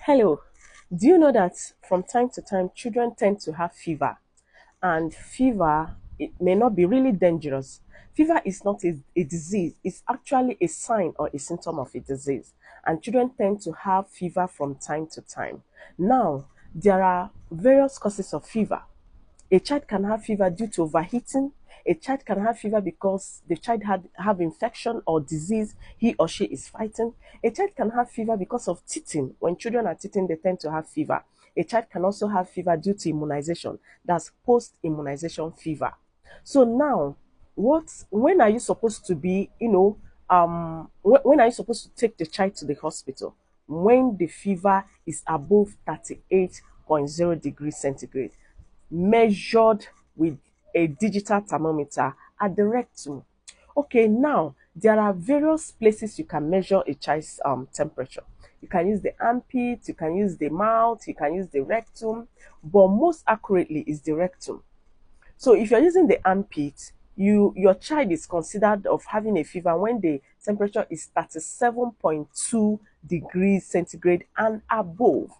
Hello, do you know that from time to time children tend to have fever, and fever, it may not be really dangerous. Fever is not a disease, it's actually a sign or a symptom of a disease, and children tend to have fever from time to time. Now, there are various causes of fever. A child can have fever due to overheating. A child can have fever because the child have infection or disease he or she is fighting. A child can have fever because of teething. When children are teething, they tend to have fever. A child can also have fever due to immunization. That's post-immunization fever. So now, when are you supposed to be, when are you supposed to take the child to the hospital? When the fever is above 38.0 degrees centigrade, measured with a digital thermometer at the rectum. Okay, now there are various places you can measure a child's temperature. You can use the armpit, you can use the mouth, you can use the rectum, but most accurately is the rectum. So if you're using the armpit, your child is considered of having a fever when the temperature is 37.2 degrees centigrade and above.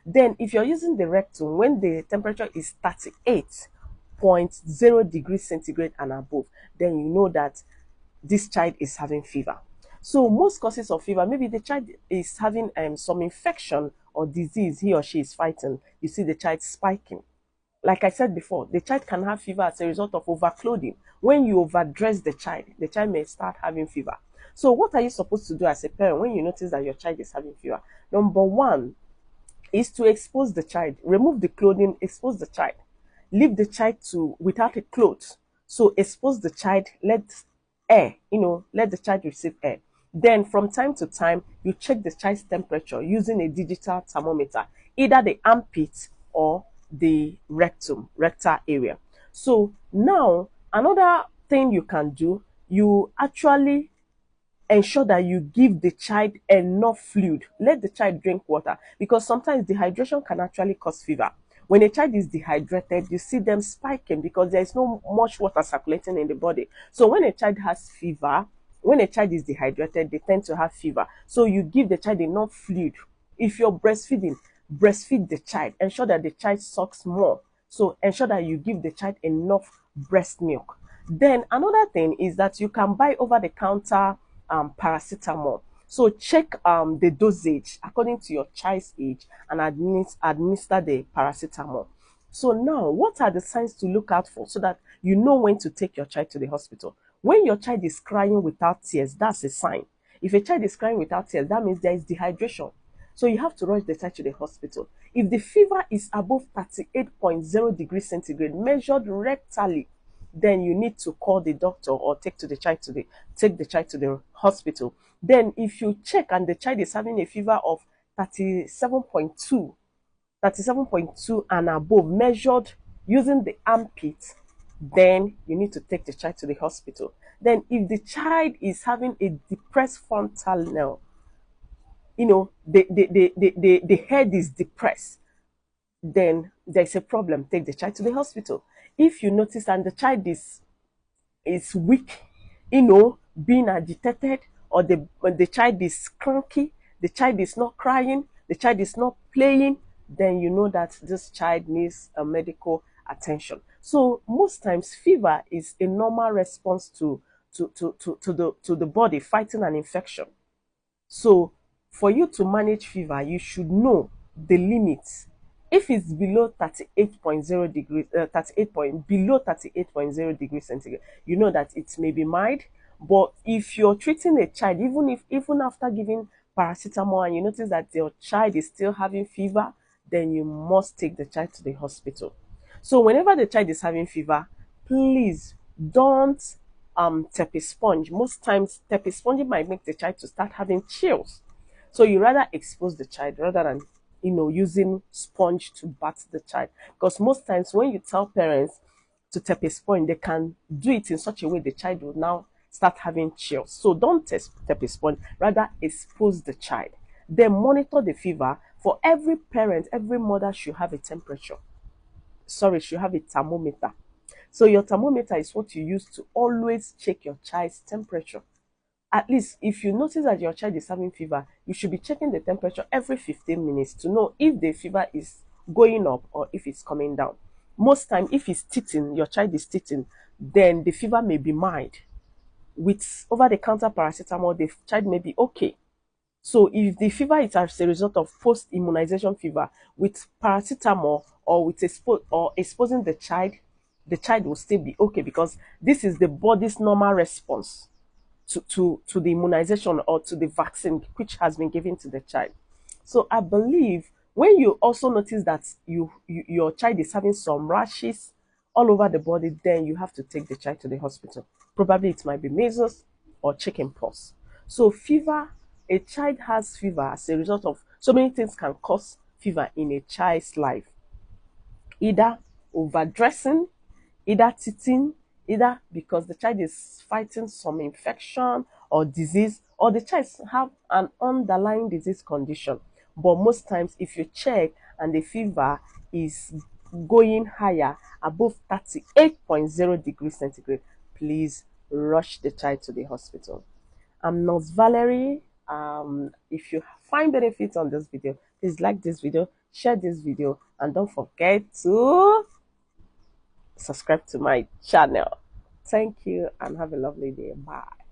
Then if you're using the rectum, when the temperature is 38.0 degrees centigrade and above, then you know that this child is having fever. So most causes of fever, maybe the child is having some infection or disease he or she is fighting. You see the child spiking. Like I said before, the child can have fever as a result of overclothing. When you overdress the child may start having fever. So what are you supposed to do as a parent when you notice that your child is having fever? Number one is to expose the child. Remove the clothing, expose the child. Leave the child to without a clothes. So expose the child, let air, let the child receive air. Then from time to time, you check the child's temperature using a digital thermometer, either the armpit or the rectal area. So now another thing you can do, you actually ensure that you give the child enough fluid. Let the child drink water, because sometimes dehydration can actually cause fever. When a child is dehydrated, you see them spiking because there is no much water circulating in the body. So when a child has fever, when a child is dehydrated, they tend to have fever. So you give the child enough fluid. If you're breastfeeding, breastfeed the child. Ensure that the child sucks more. So ensure that you give the child enough breast milk. Then another thing is that you can buy over the counter paracetamol. So check the dosage according to your child's age and administer the paracetamol. So now, what are the signs to look out for so that you know when to take your child to the hospital? When your child is crying without tears, that's a sign. If a child is crying without tears, that means there is dehydration. So you have to rush the child to the hospital. If the fever is above 38.0 degrees centigrade, measured rectally, then you need to call the doctor or take the child to the hospital. Then if you check and the child is having a fever of 37.2 37.2 and above, measured using the armpit, then you need to take the child to the hospital. Then if the child is having a depressed frontal nail, the head is depressed, then there's a problem. Take the child to the hospital. If you notice and the child is weak, being agitated, or the child is cranky, the child is not crying, the child is not playing, then you know that this child needs a medical attention. So most times fever is a normal response to the body fighting an infection. So for you to manage fever, you should know the limits. If it's below 38.0 degrees, 38.0 degrees centigrade, you know that it may be mild. But if you're treating a child, even after giving paracetamol and you notice that your child is still having fever, then you must take the child to the hospital. So whenever the child is having fever, please don't tap a sponge. Most times tap a sponge might make the child to start having chills. So you rather expose the child rather than using sponge to bath the child. Because most times when you tell parents to tap a sponge, they can do it in such a way the child will now start having chills. So don't tap a sponge, rather expose the child. Then monitor the fever. For every parent, every mother should have a temperature. Sorry, should have a thermometer. So your thermometer is what you use to always check your child's temperature. at least if you notice that your child is having fever, you should be checking the temperature every 15 minutes to know if the fever is going up or if it's coming down. Most time, if it's teething, your child is teething, then the fever may be mild. With over-the-counter paracetamol, the child may be okay. So if the fever is as a result of post-immunization fever, with paracetamol or with exposing the child will still be okay, because this is the body's normal response to the immunization or to the vaccine which has been given to the child. So I believe when you also notice that your child is having some rashes all over the body, then you have to take the child to the hospital. Probably it might be measles or chickenpox. So fever, a child has fever as a result of so many things can cause fever in a child's life. Either overdressing, either teething, either because the child is fighting some infection or disease, or the child have an underlying disease condition. But most times, if you check and the fever is going higher, above 38.0 degrees centigrade, please rush the child to the hospital. I'm Nurse Valerie. If you find benefits on this video, please like this video, share this video, and don't forget to subscribe to my channel. Thank you and have a lovely day. Bye.